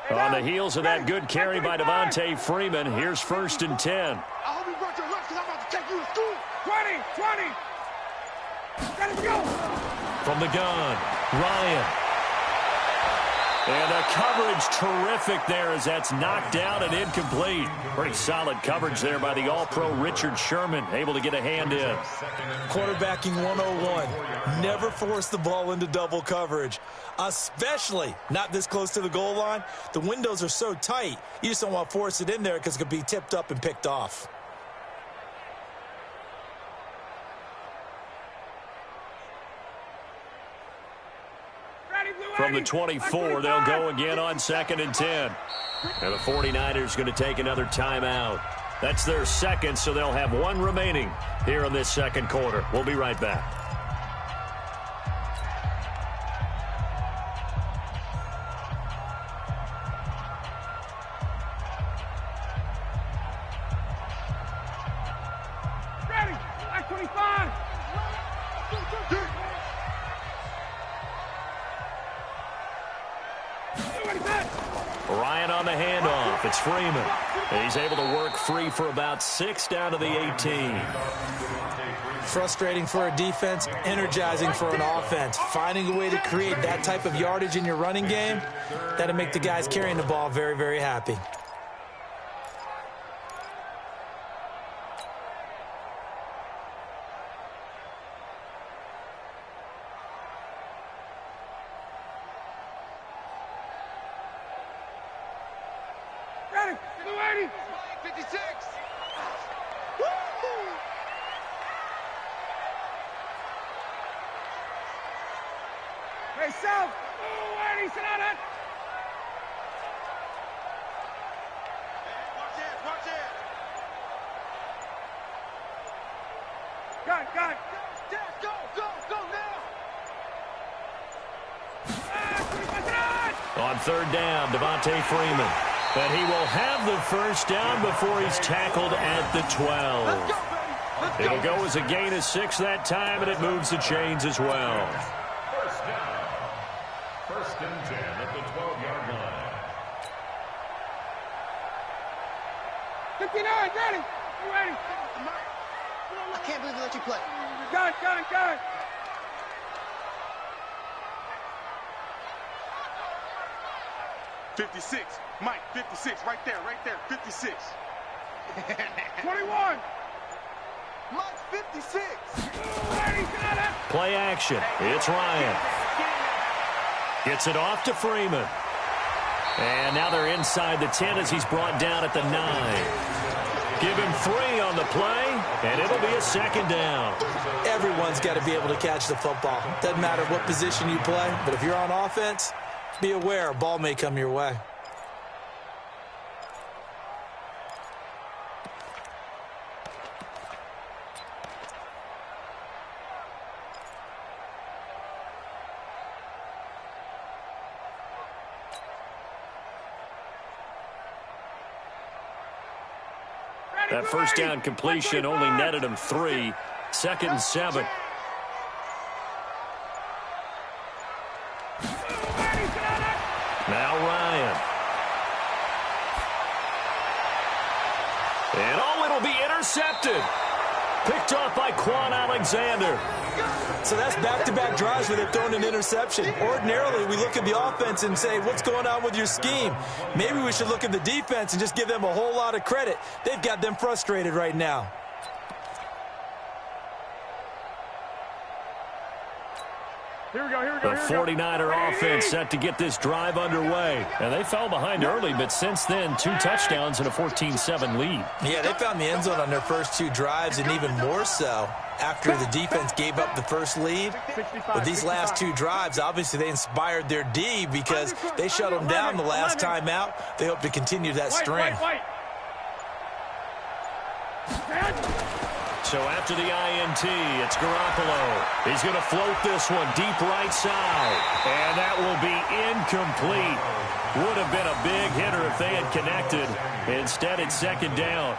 On the heels of that good carry by Devontae Freeman, here's 1st and 10. I hope you brought your lunch because I'm about to take you to school. 20. Let it go. From the gun, Ryan. And a coverage terrific there as that's knocked down and incomplete. Pretty solid coverage there by the All-Pro Richard Sherman, able to get a hand in. Quarterbacking 101. Never force the ball into double coverage, especially not this close to the goal line. The windows are so tight, you just don't want to force it in there because it could be tipped up and picked off. From the 24, they'll go again on 2nd and 10. And the 49ers going to take another timeout. That's their second, so they'll have one remaining here in this second quarter. We'll be right back. Ready. 25. Ryan on the handoff. It's Freeman. He's able to work free for about 6 down to the 18. Frustrating for a defense, energizing for an offense. Finding a way to create that type of yardage in your running game, that'll make the guys carrying the ball very, very happy. Ready. 56. Hey, South. 280. Sit on it. Watch it. Got it. Go now. On 3rd down, Devontae Freeman. But he will have the first down before he's tackled at the 12. It'll go as a gain of 6 that time, and it moves the chains as well. First down. 1st and 10 at the 12-yard line. 59. Ready. You ready? I can't believe we let you play. Got it. 56. Mike, 56. Right there. 56. 21. Mike, 56. Play action. It's Ryan. Gets it off to Freeman. And now they're inside the 10 as he's brought down at the 9. Give him 3 on the play, and it'll be a 2nd down. Everyone's got to be able to catch the football. Doesn't matter what position you play, but if you're on offense, be aware a ball may come your way. That first down completion only netted him 3. 2nd and 7. Now Ryan. And it'll be intercepted. Picked off by Quan Alexander. So that's back-to-back drives where they've thrown an interception. Ordinarily, we look at the offense and say, what's going on with your scheme? Maybe we should look at the defense and just give them a whole lot of credit. They've got them frustrated right now. Here we go. The 49er offense set to get this drive underway. And they fell behind early, but since then, 2 touchdowns and a 14-7 lead. Yeah, they found the end zone on their first 2 drives, and even more so after the defense gave up the first lead. But these last 2 drives, obviously they inspired their D because they shut them down the last time out. They hope to continue that string. So after the INT, it's Garoppolo. He's going to float this one deep right side. And that will be incomplete. Would have been a big hitter if they had connected. Instead, it's 2nd down.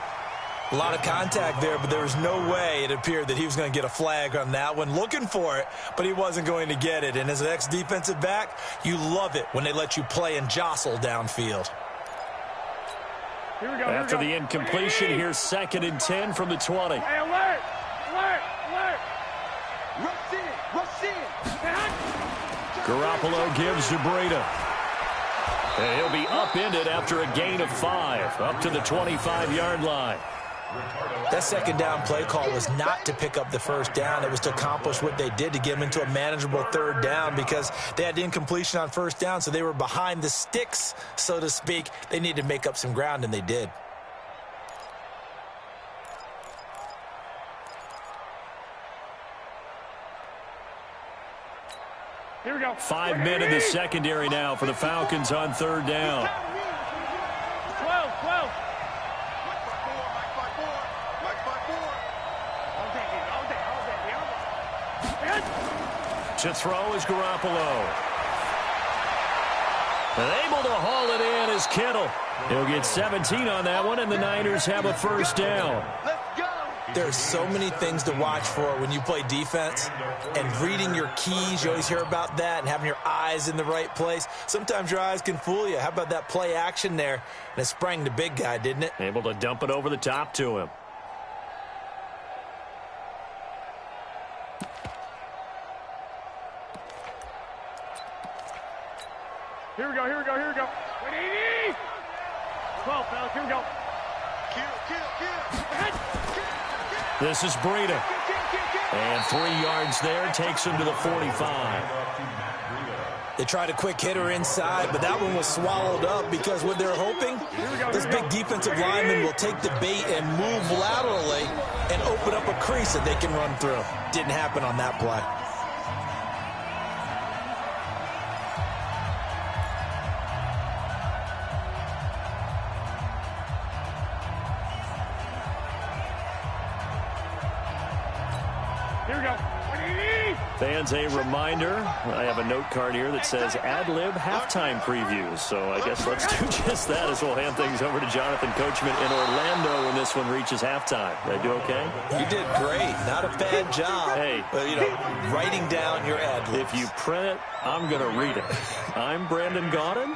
A lot of contact there, but there was no way it appeared that he was going to get a flag on that one. Looking for it, but he wasn't going to get it. And as an ex-defensive back, you love it when they let you play and jostle downfield. Here we go. After the incompletion, here's 2nd and 10 from the 20. Hey, alert! Alert! Alert! Rush in! Rush in! Garoppolo gives to Breida. And he'll be upended after a gain of 5, up to the 25-yard line. That second down play call was not to pick up the first down. It was to accomplish what they did, to get them into a manageable third down, because they had incompletion on first down, so they were behind the sticks, so to speak. They needed to make up some ground, and they did. Here we go. 5 men in the secondary now for the Falcons on third down. 12, 12. To throw is Garoppolo. And able to haul it in is Kittle. He'll get 17 on that one, and the Niners have a first down. Let's go! There's so many things to watch for when you play defense, and reading your keys. You always hear about that, and having your eyes in the right place. Sometimes your eyes can fool you. How about that play action there? And it sprang the big guy, didn't it? Able to dump it over the top to him. Here we go, here we go, here we go. 180! 12, fellas, here we go. This is Breida. And 3 yards there, takes him to the 45. They tried a quick hitter inside, but that one was swallowed up, because what they're hoping, this big defensive lineman will take the bait and move laterally and open up a crease that they can run through. Didn't happen on that play. Here we go. 180! Fans, a reminder, I have a note card here that says ad-lib halftime previews. So I guess let's do just that as we'll hand things over to Jonathan Coachman in Orlando when this one reaches halftime. Did I do okay? You did great. Not a bad job. Hey. But, writing down your ad-libs. If you print it, I'm going to read it. I'm Brandon Gaudin.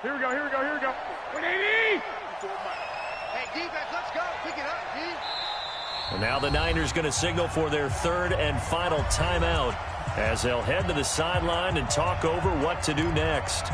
Here we go, here we go, here we go. 180! Hey, defense, let's go. Pick it up, D. And now the Niners going to signal for their third and final timeout as they'll head to the sideline and talk over what to do next.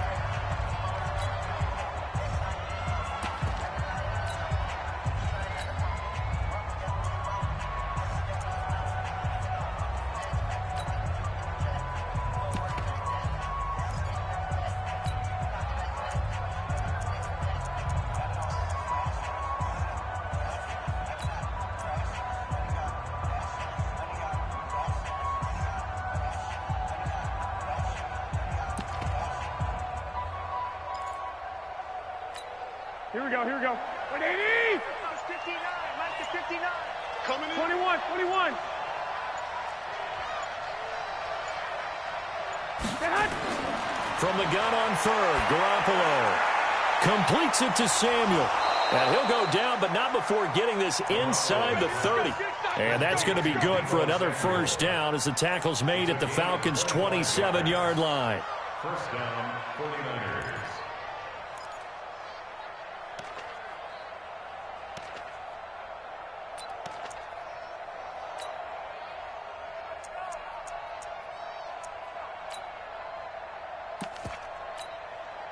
Here we go, here we go. 180! Minus 59, minus 59. Coming in. 21, 21. From the gun on third, Garoppolo completes it to Samuel. And he'll go down, but not before getting this inside the 30. And that's going to be good for another first down as the tackle's made at the Falcons' 27-yard line. First down, 49ers.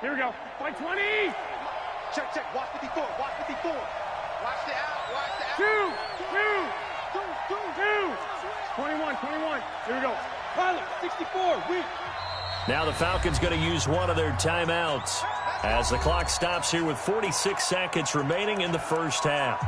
Here we go. 20. Check, check. Watch 54, watch 54. Watch the out, watch the out. 2. 21. Here we go. Pilot, 64, weak. Now the Falcons going to use one of their timeouts as the clock stops here with 46 seconds remaining in the first half.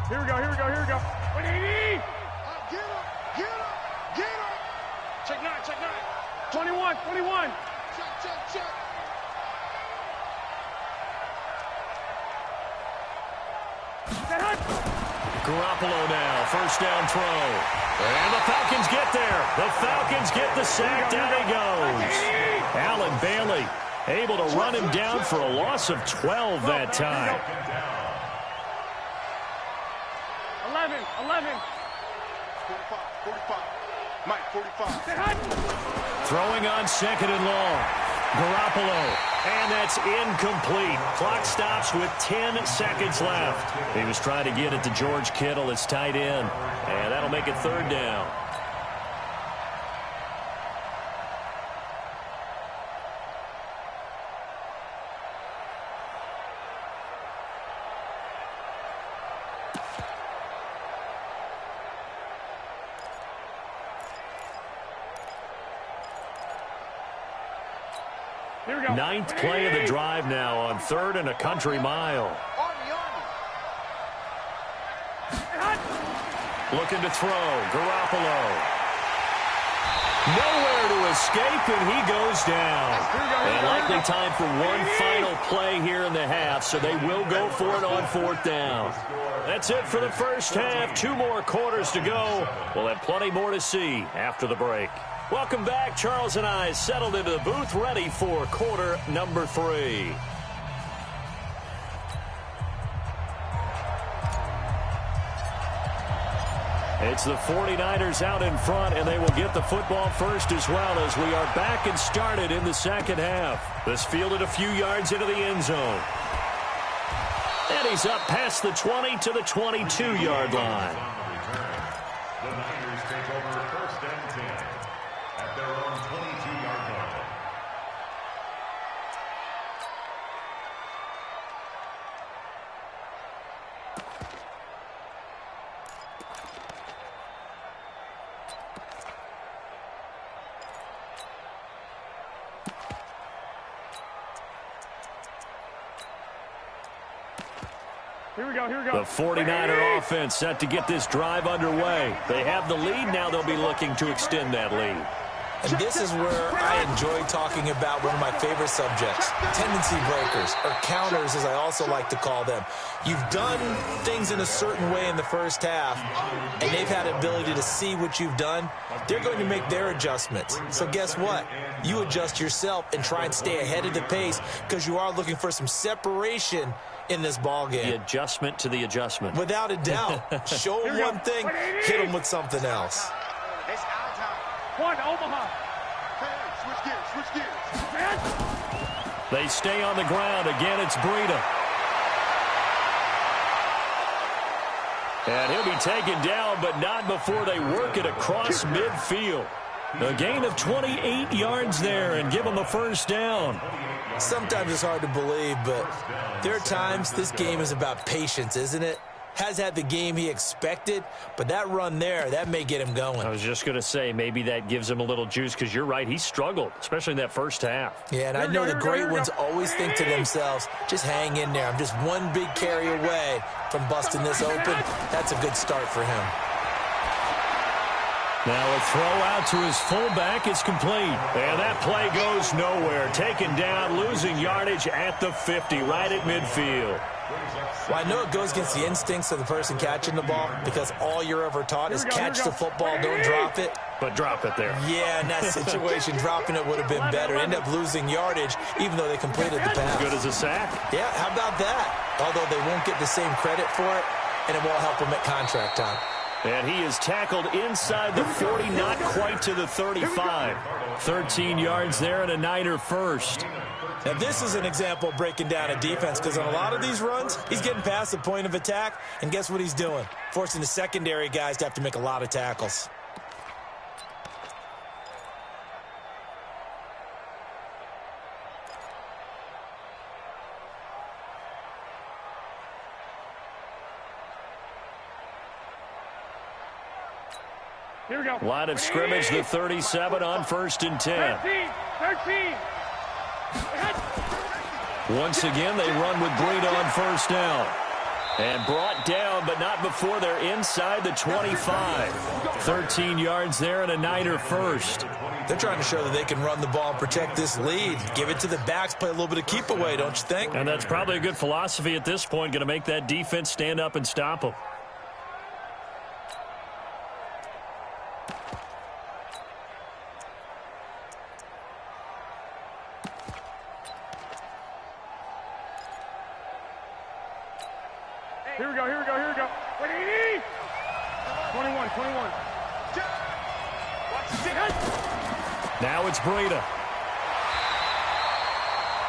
Here we go, here we go, here we go. 180! Get him! Get him! Get him! Check 9, check 9. 21, 21. Check, check, check. Garoppolo now, first down throw. And the Falcons get there. The Falcons get the sack. Down he goes. Allen Bailey able to run him down for a loss of 12 that time. 11, 11. 45, 45. Mike, 45. Throwing on second and long. Garoppolo. And that's incomplete. Clock stops with 10 seconds left. He was trying to get it to George Kittle, his tight end. And that'll make it third down. Ninth play of the drive now on 3rd and a country mile. Looking to throw. Garoppolo. Nowhere to escape, and he goes down. And likely time for one final play here in the half, so they will go for it on 4th down. That's it for the first half. 2 more quarters to go. We'll have plenty more to see after the break. Welcome back. Charles and I settled into the booth, ready for quarter number 3. It's the 49ers out in front, and they will get the football first as well as we are back and started in the second half. This fielded a few yards into the end zone. And he's up past the 20 to the 22-yard line. The Niners take over 1st and 10 at their own 22-yard line. Here we go, here we go. The 49er offense set to get this drive underway. They have the lead. Now they'll be looking to extend that lead. And this is where I enjoy talking about one of my favorite subjects, tendency breakers, or counters as I also like to call them. You've done things in a certain way in the first half, and they've had the ability to see what you've done. They're going to make their adjustments. So guess what? You adjust yourself and try and stay ahead of the pace because you are looking for some separation in this ball game. The adjustment to the adjustment. Without a doubt. Show them one thing, hit them with something else. It's our time. One, Omaha. Hey, switch gears. They stay on the ground. Again, it's Breida. And he'll be taken down, but not before they work it across midfield. A gain of 28 yards there and give them a first down. Sometimes it's hard to believe, but there are times this game is about patience, isn't it? Has had the game he expected, but that run there, that may get him going. I was just going to say, maybe that gives him a little juice because you're right, he struggled, especially in that first half. Yeah, and I know the great ones always think to themselves, just hang in there. I'm just one big carry away from busting this open. That's a good start for him. Now a throw out to his fullback is complete. And that play goes nowhere. Taken down, losing yardage at the 50, right at midfield. Well, I know it goes against the instincts of the person catching the ball because all you're ever taught is catch the football, don't drop it. But drop it there. Yeah, in that situation, dropping it would have been better. End up losing yardage even though they completed the pass. Good as a sack. Yeah, how about that? Although they won't get the same credit for it, and it won't help them at contract time. And he is tackled inside the 40, not quite to the 35. 13 yards there and a Niner first. Now, this is an example of breaking down a defense because on a lot of these runs, he's getting past the point of attack, and guess what he's doing? Forcing the secondary guys to have to make a lot of tackles. Here we go. Line of scrimmage, the 37 on 1st and 10. 13. Once again, they run with Breida on first down. And brought down, but not before they're inside the 25. 13 yards there and a Niner first. They're trying to show that they can run the ball and protect this lead. Give it to the backs, play a little bit of keep away, don't you think? And that's probably a good philosophy at this point, going to make that defense stand up and stop them. Here we go, here we go, here we go. Wait, 80! 21, 21. Now it's Breida.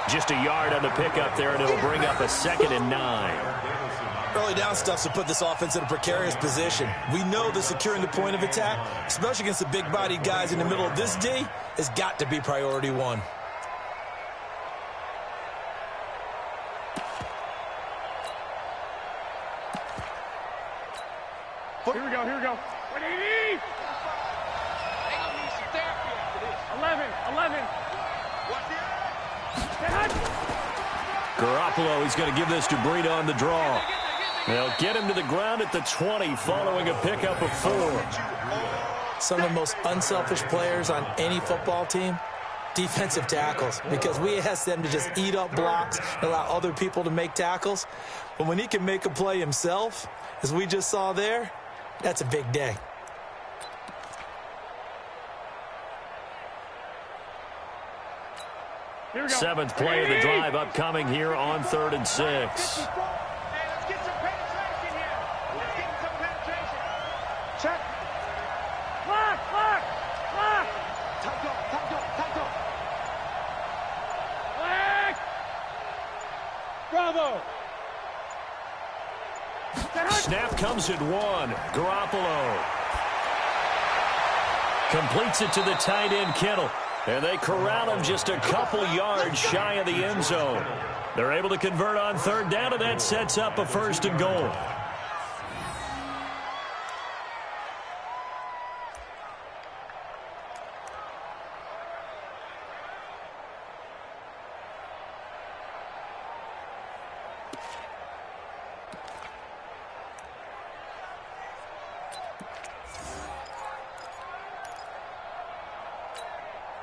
Just a yard on the pickup there, and it'll bring up a 2nd and 9. Early down stuff to put this offense in a precarious position. We know that securing the point of attack, especially against the big-bodied guys in the middle of this D, has got to be priority one. Here we go, here we go. 180! 11, 11. Garoppolo, he's going to give this to Breida on the draw. They'll get him to the ground at the 20 following a pickup of 4. Some of the most unselfish players on any football team, defensive tackles, because we ask them to just eat up blocks and allow other people to make tackles. But when he can make a play himself, as we just saw there, that's a big day. Here we go. 7th play of the drive upcoming here on 3rd and 6. Hey, let's get some penetration here. Let's get some penetration. Check. Lock, lock, lock. Tight go, tight go, tight go. Lock. Bravo. Snap comes at 1. Garoppolo completes it to the tight end, Kittle. And they corral him just a couple yards shy of the end zone. They're able to convert on 3rd down, and that sets up a 1st and goal.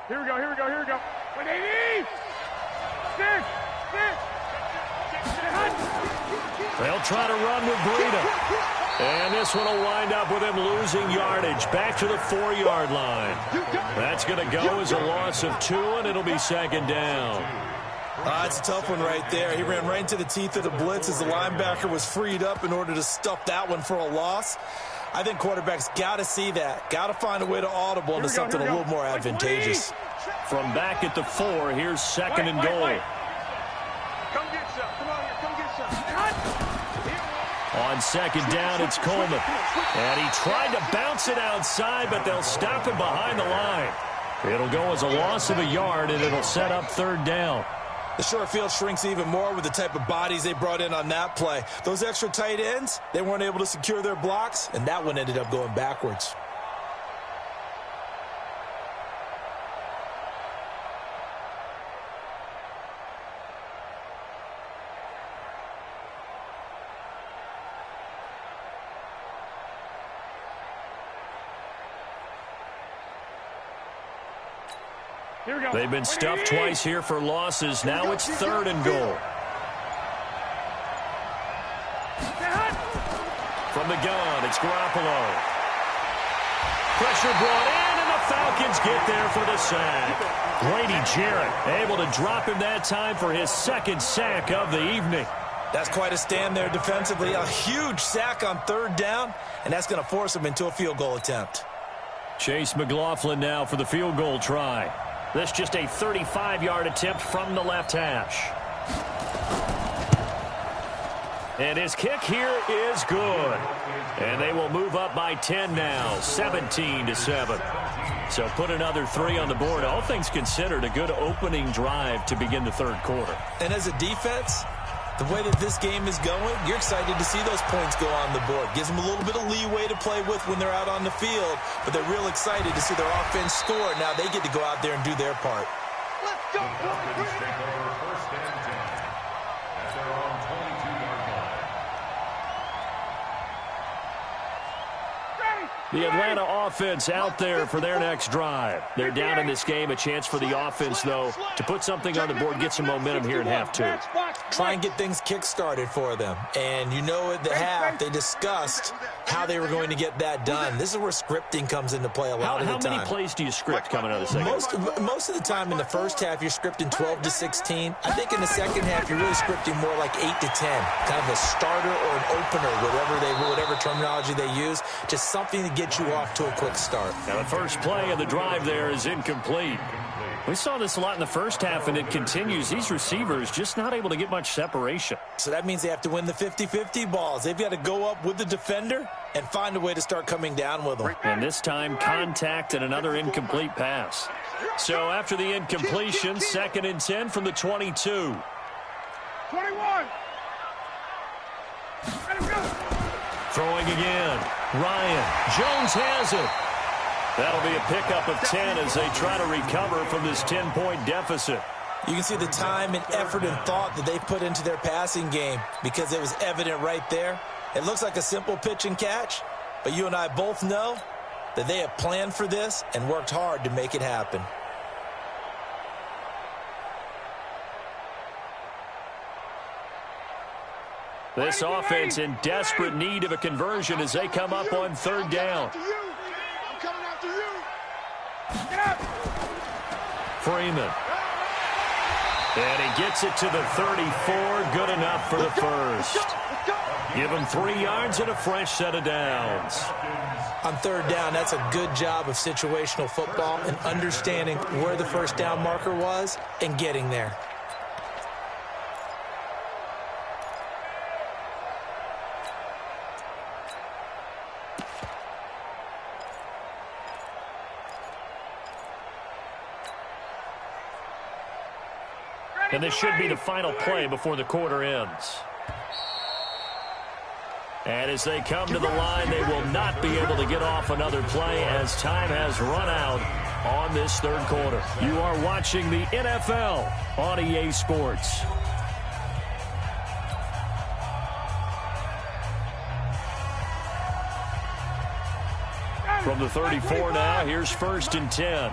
Here we go, here we go, here we go. 180! 6! They'll try to run with Breida. And this one will wind up with him losing yardage back to the 4-yard line. That's going to go as a loss of 2, and it'll be 2nd down. It's a tough one right there. He ran right into the teeth of the blitz as the linebacker was freed up in order to stuff that one for a loss. I think quarterbacks got to see that. Got to find a way to audible into something a little more advantageous. From back at the 4, here's 2nd and goal. Come get some. Come on here. Come get some. On 2nd down, it's Coleman. And he tried to bounce it outside, but they'll stop him behind the line. It'll go as a loss of a yard, and it'll set up 3rd down. The short field shrinks even more with the type of bodies they brought in on that play. Those extra tight ends, they weren't able to secure their blocks, and that one ended up going backwards. They've been stuffed twice here for losses. Now it's 3rd and goal. From the gun, it's Garoppolo. Pressure brought in, and the Falcons get there for the sack. Grady Jarrett able to drop him that time for his 2nd sack of the evening. That's quite a stand there defensively. A huge sack on 3rd down, and that's going to force him into a field goal attempt. Chase McLaughlin now for the field goal try. This just a 35-yard attempt from the left hash. And his kick here is good. And they will move up by 10 now, 17-7. So put another 3 on the board. All things considered, a good opening drive to begin the 3rd quarter. And as a defense, the way that this game is going, you're excited to see those points go on the board. Gives them a little bit of leeway to play with when they're out on the field, but they're real excited to see their offense score. Now they get to go out there and do their part. Let's go, Falcons take over 1st and 10 at their own 22-yard line. The Atlanta offense out there for their next drive. They're down in this game. A chance for the offense, though, to put something on the board, get some momentum here in half two. Try and get things kick-started for them. And you know at the half, they discussed how they were going to get that done. This is where scripting comes into play a lot of the time. How many plays do you script coming out of the second? Most of the time in the first half, you're scripting 12 to 16. I think in the second half, you're really scripting more like 8 to 10. Kind of a starter or an opener, whatever terminology they use. Just something to get you off to a quick start. Now the first play of the drive there is incomplete. We saw this a lot in the first half, and it continues. These receivers just not able to get much separation. So that means they have to win the 50-50 balls. They've got to go up with the defender and find a way to start coming down with them. And this time, contact and another incomplete pass. So after the incompletion, 2nd and 10 from the 22. 21. Let him go. Throwing again. Ryan. Jones has it. That'll be a pickup of 10 as they try to recover from this 10-point deficit. You can see the time and effort and thought that they put into their passing game because it was evident right there. It looks like a simple pitch and catch, but you and I both know that they have planned for this and worked hard to make it happen. This offense in desperate need of a conversion as they come up on 3rd down. I'm coming after you. Freeman. And he gets it to the 34. Good enough for the first. Give him 3 yards and a fresh set of downs. On 3rd down, that's a good job of situational football and understanding where the first down marker was and getting there. And this should be the final play before the quarter ends. And as they come to the line, they will not be able to get off another play as time has run out on this 3rd quarter. You are watching the NFL on EA Sports. From the 34 now, here's 1st and 10.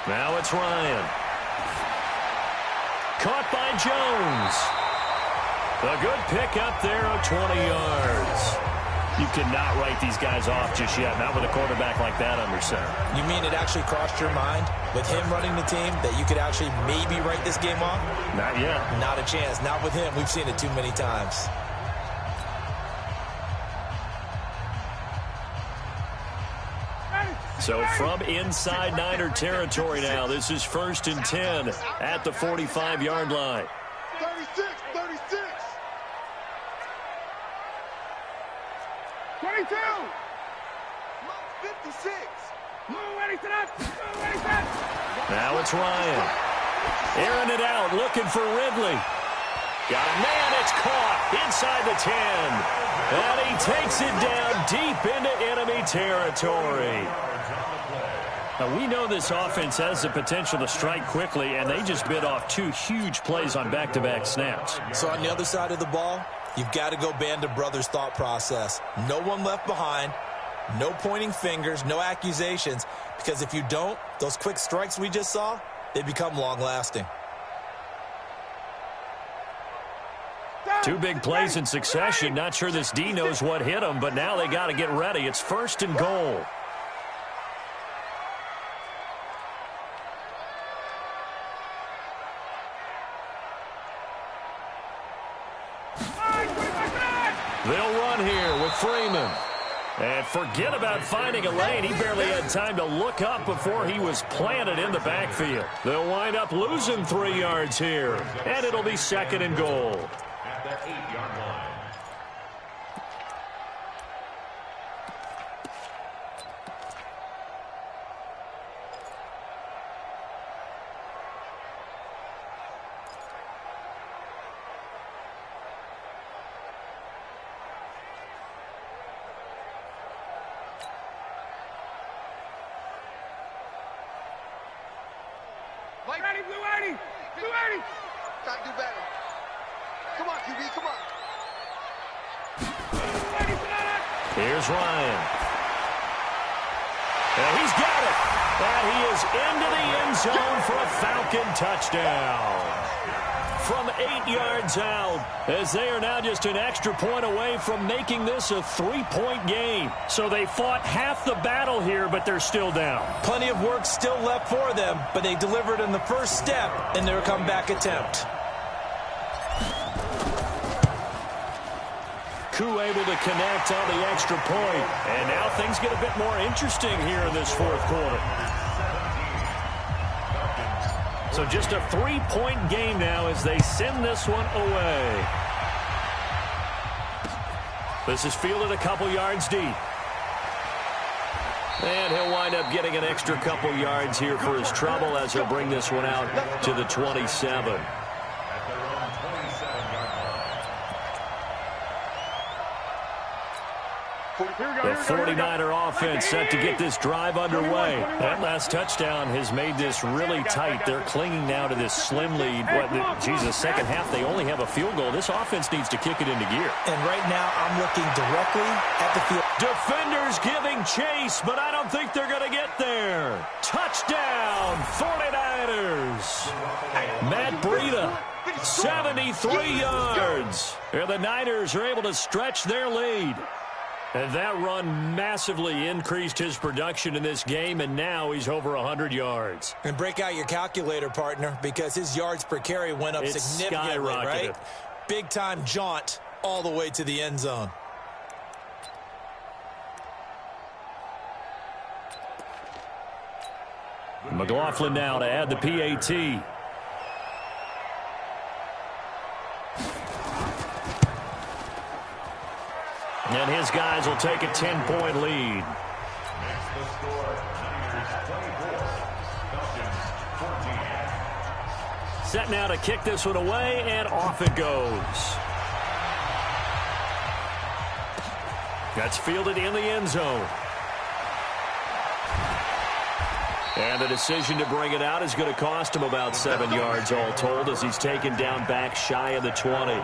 Now it's Ryan. Caught by Jones. A good pickup there of 20 yards. You cannot write these guys off just yet, not with a quarterback like that under center. You mean it actually crossed your mind with him running the team that you could actually maybe write this game off? Not yet. Not a chance. Not with him. We've seen it too many times. So from inside Niner territory now, this is 1st and 10 at the 45-yard line. 36, 36. 22. 56. Now it's Ryan. Airing it out, looking for Ridley. Got a man, it's caught inside the 10. And he takes it down deep into enemy territory. Now, we know this offense has the potential to strike quickly, and they just bit off 2 huge plays on back-to-back snaps. So on the other side of the ball, you've got to go band of brothers thought process. No one left behind, no pointing fingers, no accusations, because if you don't, those quick strikes we just saw, they become long-lasting. 2 big plays in succession. Not sure this D knows what hit him, but now they got to get ready. It's 1st and goal. They'll run here with Freeman. And forget about finding a lane. He barely had time to look up before he was planted in the backfield. They'll wind up losing 3 yards here. And it'll be 2nd and goal. At the 8-yard line. Ready, Blue 80. 280. Gotta do better. Come on, QB, come on. Here's Ryan. And he's got it. And he is into the end zone for a Falcon touchdown. From 8 yards out, as they are now just an extra point away from making this a 3-point game. So they fought half the battle here, but they're still down. Plenty of work still left for them, but they delivered in the first step in their comeback attempt. Koo able to connect on the extra point. And now things get a bit more interesting here in this fourth quarter. So just a 3-point game now as they send this one away. This is fielded a couple yards deep. And he'll wind up getting an extra couple yards here for his trouble as he'll bring this one out to the 27. The 49er offense set to get this drive underway. That last touchdown has made this really tight. They're clinging now to this slim lead. The second half, they only have a field goal. This offense needs to kick it into gear. And right now, I'm looking directly at the field. Defenders giving chase, but I don't think they're going to get there. Touchdown, 49ers. Matt Breida, 73 yards. And the Niners are able to stretch their lead. And that run massively increased his production in this game, and now he's over 100 yards. And break out your calculator, partner, because his yards per carry went up significantly, right? Big-time jaunt all the way to the end zone. McLaughlin now to add the PAT. And his guys will take a 10-point lead. Makes the score Niners 24, Falcons 14. Set now to kick this one away, and off it goes. That's fielded in the end zone. And the decision to bring it out is going to cost him about 7 yards all told as he's taken down back shy of the 20.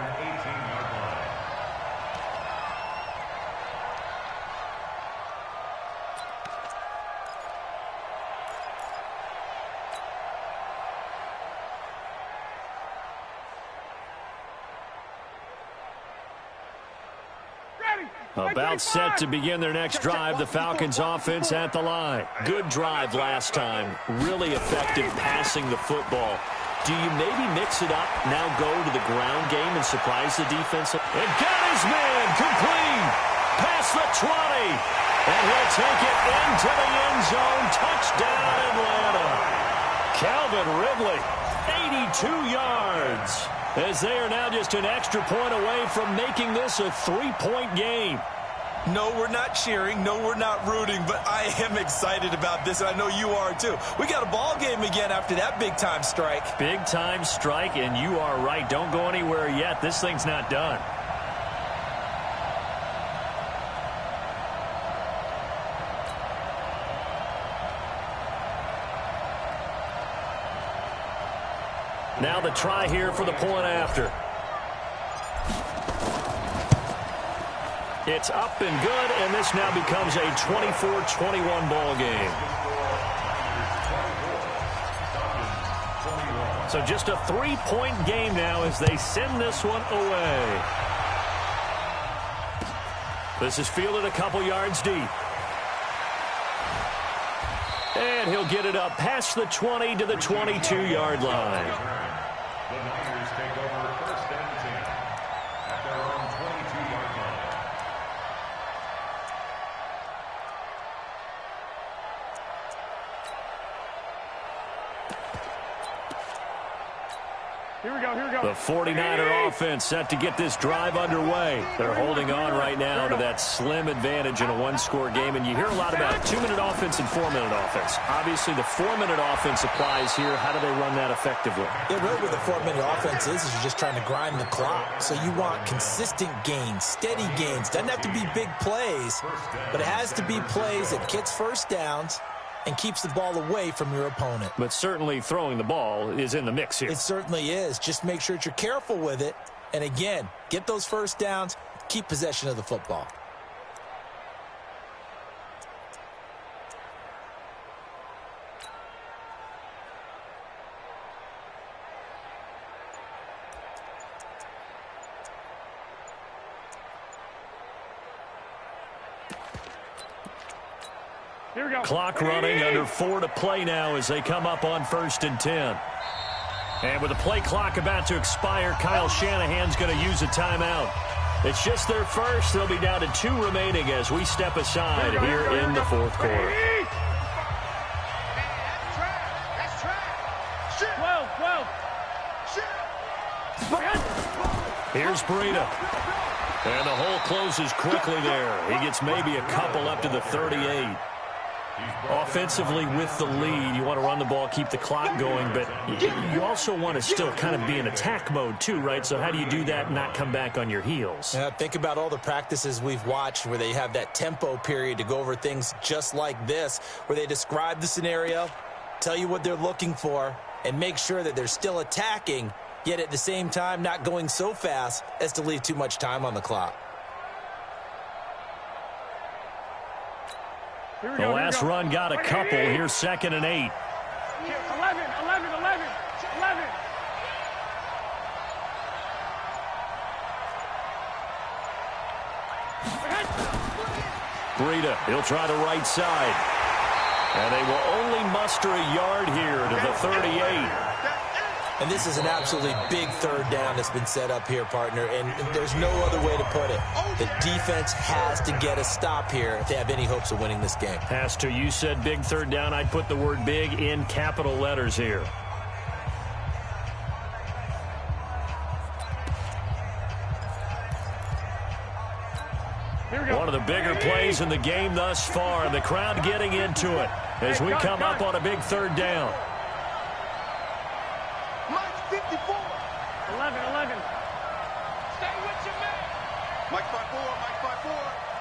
About set to begin their next drive, the Falcons offense at the line. Good drive last time. Really effective passing the football. Do you maybe mix it up, now go to the ground game and surprise the defense? And got his man complete. Past the 20. And he'll take it into the end zone. Touchdown, Atlanta. Calvin Ridley, 82 yards. As they are now just an extra point away from making this a 3-point game. No, we're not cheering. No, we're not rooting. But I am excited about this, and I know you are too. We got a ball game again after that big-time strike. Big-time strike, and you are right. Don't go anywhere yet. This thing's not done. Now the try here for the point after. It's up and good, and this now becomes a 24-21 ball game. So just a 3-point game now as they send this one away. This is fielded a couple yards deep. And he'll get it up past the 20 to the 22-yard line. The Niners take over first and 10 at their own 22-yard line. Here we go, here we go. The 49er offense set to get this drive underway. They're holding on right now to that slim advantage in a one-score game. And you hear a lot about 2-minute offense and 4-minute offense. Obviously, the 4-minute offense applies here. How do they run that effectively? Yeah, really what the 4-minute offense is you're just trying to grind the clock. So you want consistent gains, steady gains. Doesn't have to be big plays, but it has to be plays that gets first downs and keeps the ball away from your opponent. But certainly throwing the ball is in the mix here. It certainly is. Just make sure that you're careful with it. And again, get those first downs, keep possession of the football. Here we go. Clock running, under 4 to play now as they come up on 1st and 10. And with the play clock about to expire, Kyle Shanahan's going to use a timeout. It's just their first. They'll be down to 2 remaining as we step aside here in the 4th quarter. That's trash. Shit. 12. Here's Breida. And the hole closes quickly there. He gets maybe a couple up to the 38. Offensively with the lead, you want to run the ball, keep the clock going, but you also want to still kind of be in attack mode too, right? So how do you do that and not come back on your heels? Think about all the practices we've watched where they have that tempo period to go over things just like this, where they describe the scenario, tell you what they're looking for, and make sure that they're still attacking, yet at the same time not going so fast as to leave too much time on the clock. The last run got a couple. Here's 2nd and 8. 11. Breida, he'll try the right side. And they will only muster a yard here to the 38. And this is an absolutely big 3rd down that's been set up here, partner, and there's no other way to put it. The defense has to get a stop here if they have any hopes of winning this game. Has to. You said big 3rd down. I'd put the word big in capital letters here. One of the bigger plays in the game thus far, and the crowd getting into it as we come up on a big 3rd down. 11. Stay with your man. Mike 5-4.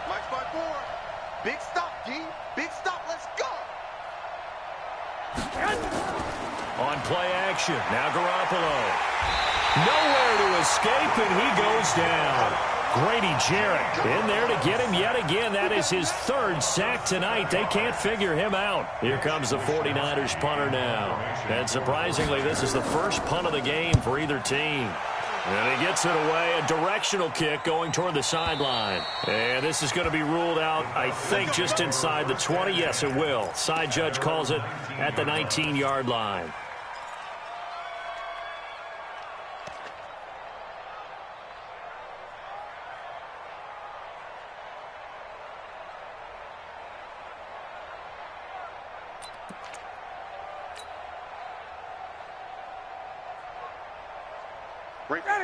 Mike 5-4. Big stop, G. Big stop. Let's go. On play action. Now Garoppolo. Nowhere to escape, and he goes down. Grady Jarrett in there to get him yet again. That is his 3rd sack tonight. They can't figure him out. Here comes the 49ers punter now. And surprisingly, this is the first punt of the game for either team. And he gets it away. A directional kick going toward the sideline. And this is going to be ruled out, I think, just inside the 20. Yes, it will. Side judge calls it at the 19-yard line.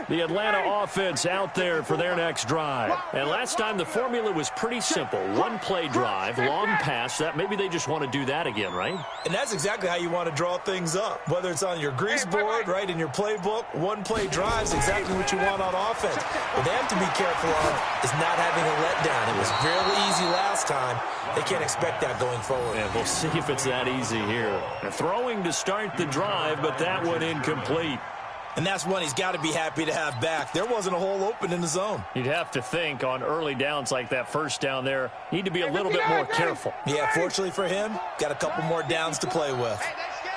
The Atlanta offense out there for their next drive. And last time the formula was pretty simple. 1-play drive, long pass. That maybe they just want to do that again, right? And that's exactly how you want to draw things up. Whether it's on your grease board, right, in your playbook, 1-play drive is exactly what you want on offense. What they have to be careful of is not having a letdown. It was fairly easy last time. They can't expect that going forward. And we'll see if it's that easy here. Throwing to start the drive, but that one incomplete. And that's one he's got to be happy to have back. There wasn't a hole open in the zone. You'd have to think on early downs like that first down there, need to be a little bit more careful. Yeah, fortunately for him, got a couple more downs to play with.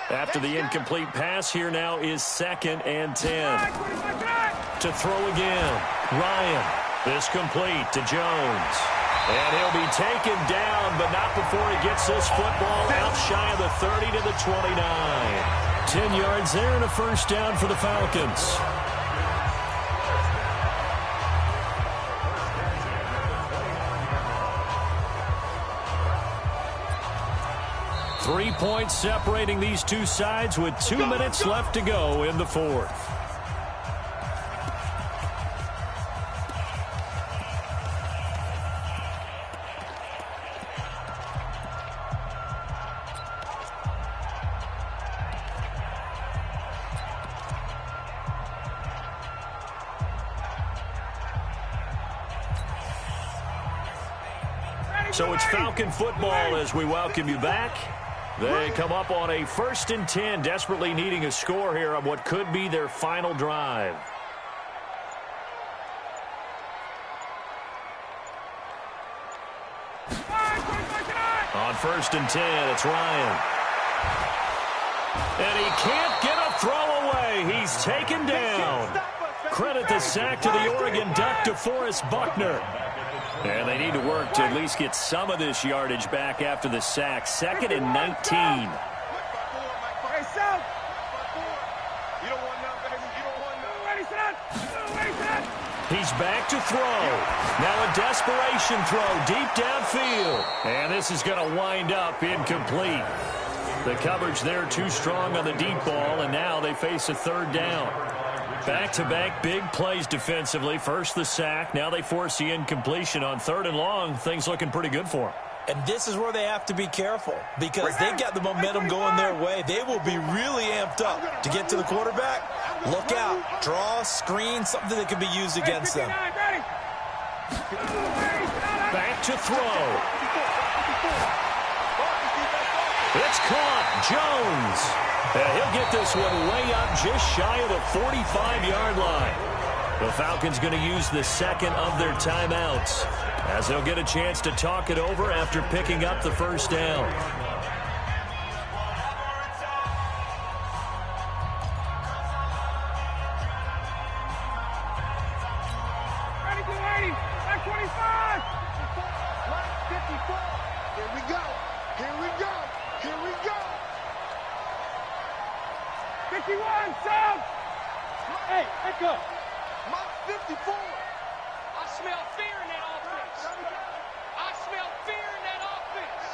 After the incomplete pass, here now is 2nd and 10. To throw again. Ryan. This complete to Jones. And he'll be taken down, but not before he gets this football out shy of the 30 to the 29. 10 yards there and a first down for the Falcons. Three points separating these two sides with 2 minutes left to go in the 4th. So it's Falcon football as we welcome you back. They come up on a 1st and 10, desperately needing a score here on what could be their final drive. On 1st and 10, it's Ryan. And he can't get a throw away. He's taken down. Credit the sack to the Oregon Duck, DeForest Buckner. And they need to work to at least get some of this yardage back after the sack. 2nd and 19. He's back to throw. Now a desperation throw deep downfield. And this is going to wind up incomplete. The coverage there too strong on the deep ball, and now they face a 3rd down. Back-to-back big plays defensively. First the sack. Now they force the incompletion on 3rd and long. Things looking pretty good for them. And this is where they have to be careful because they got the momentum going their way. They will be really amped up to get to the quarterback. Look out. Draw, screen, something that can be used against them. Back to throw. It's caught. Jones. And he'll get this one way up just shy of the 45-yard line. The Falcons going to use the 2nd of their timeouts as they'll get a chance to talk it over after picking up the 1st down. Ready, 280. Back 25. Line 54. Here we go. Here we go. Here we go. 51, South. Hey, let go. Mike 54. I smell fear in that offense. I smell fear in that offense.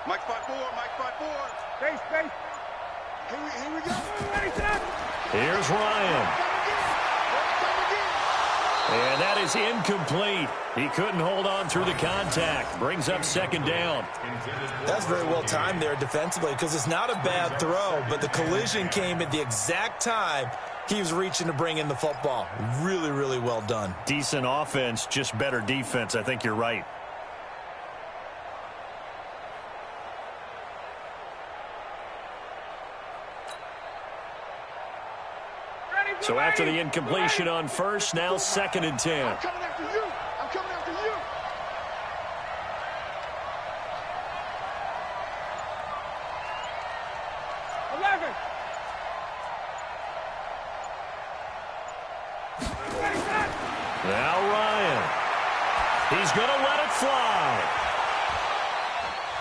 Mike 54. Mike 54. Space. Here we go. Ready, set. Here's Ryan. Come again. And that is incomplete. He couldn't hold on through the contact. Brings up 2nd down. That's very well timed there defensively because it's not a bad throw, but the collision came at the exact time he was reaching to bring in the football. Really, really well done. Decent offense, just better defense. I think you're right. So after the incompletion on 1st, now 2nd and 10. I'm coming after you. I'm coming after you. Now Ryan. He's going to let it fly.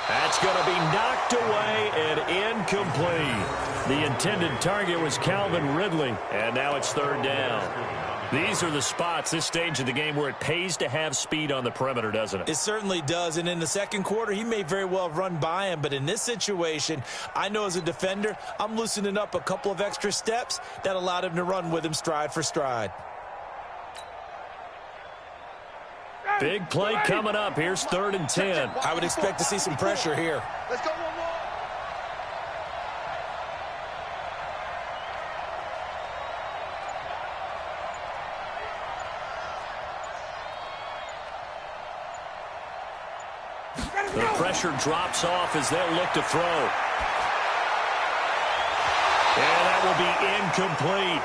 That's going to be knocked away and incomplete. The intended target was Calvin Ridley, and now it's 3rd down. These are the spots, this stage of the game, where it pays to have speed on the perimeter, doesn't it? It certainly does, and in the 2nd quarter, he may very well have run by him, but in this situation, I know as a defender, I'm loosening up a couple of extra steps that allowed him to run with him stride for stride. Big play coming up. Here's 3rd and 10. I would expect to see some pressure here. Let's go one more. The pressure drops off as they'll look to throw. And that will be incomplete.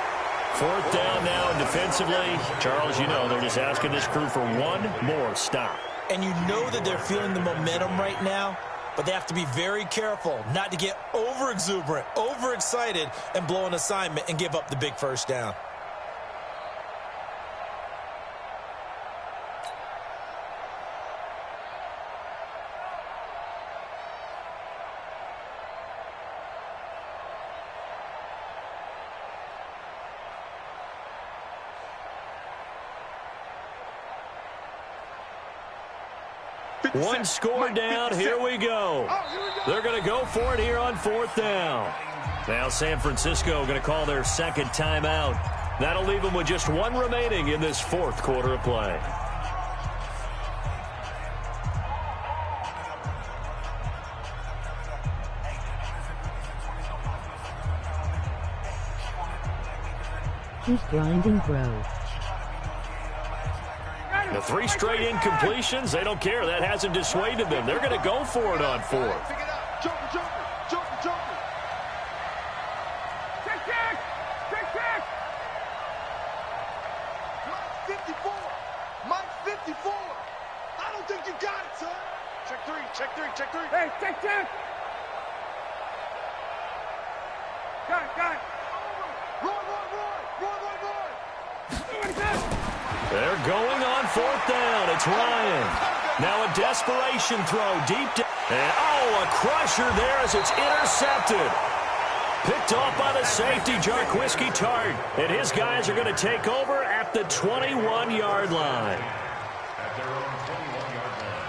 4th down now, and defensively, Charles, you know, they're just asking this crew for one more stop. And you know that they're feeling the momentum right now, but they have to be very careful not to get over-exuberant, overexcited, and blow an assignment and give up the big 1st down. One score down. Here we go. They're going to go for it here on 4th down. Now San Francisco going to call their 2nd timeout. That'll leave them with just one remaining in this 4th quarter of play. He's grinding, bro. The 3 straight incompletions, they don't care. That hasn't dissuaded them. They're going to go for it on 4th. Joker, Joker, Joker, Joker. Check. Mike's 54. Mike's 54. I don't think you got it, son. Check three. Hey, check. Got it. Roy. They're going on fourth down. It's Ryan. Now a desperation throw deep down. And, a crusher there as it's intercepted. Picked off by the safety, Jarquiski Tart. And his guys are going to take over at the 21-yard line. At their own 21-yard line.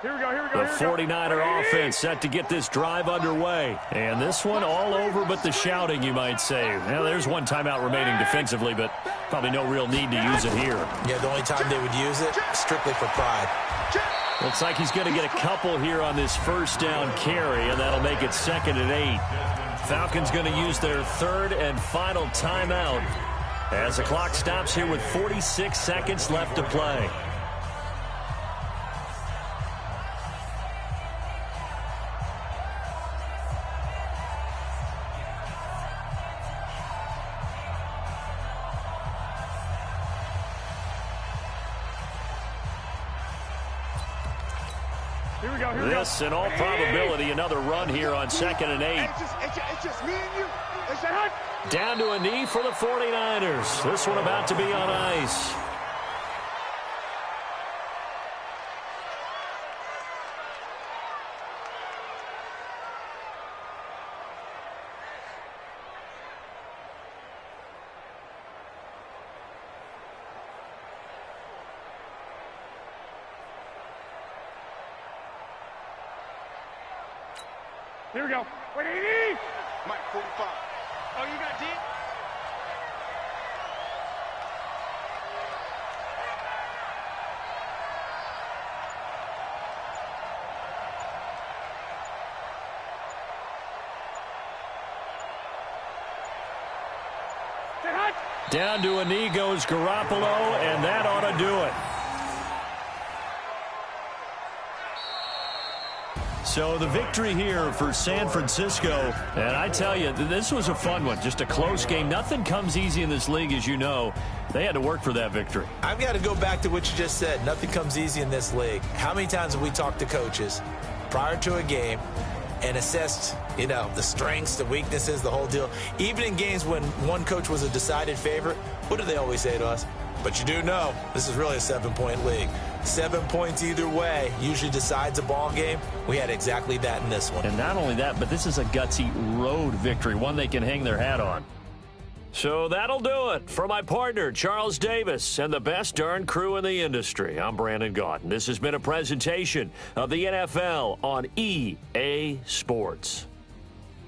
Here we go. The 49er offense set to get this drive underway. And this one all over but the shouting, you might say. Now, there's one timeout remaining defensively, but probably no real need to use it here. Yeah, the only time they would use it, strictly for pride. Looks like he's going to get a couple here on this first down carry, and that'll make it 2nd and 8. Falcons going to use their third and final timeout as the clock stops here with 46 seconds left to play. Here we go. This, in all probability, another run here on 2nd and 8. It's just me and you. It's that hunt. Down to a knee for the 49ers. This one about to be on ice. Here we go. Wait, 80. Mike, 45. Oh, you got D? Down to a knee goes Garoppolo, and that ought to do it. So the victory here for San Francisco, and I tell you, this was a fun one, just a close game. Nothing comes easy in this league, as you know. They had to work for that victory. I've got to go back to what you just said. Nothing comes easy in this league. How many times have we talked to coaches prior to a game and assessed, the strengths, the weaknesses, the whole deal? Even in games when one coach was a decided favorite, what do they always say to us? But you do know, this is really a 7-point league. 7 points either way usually decides a ball game. We had exactly that in this one. And not only that, but this is a gutsy road victory, one they can hang their hat on. So that'll do it for my partner, Charles Davis, and the best darn crew in the industry. I'm Brandon Gaudin. This has been a presentation of the NFL on EA Sports.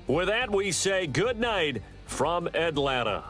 With that, we say good night from Atlanta.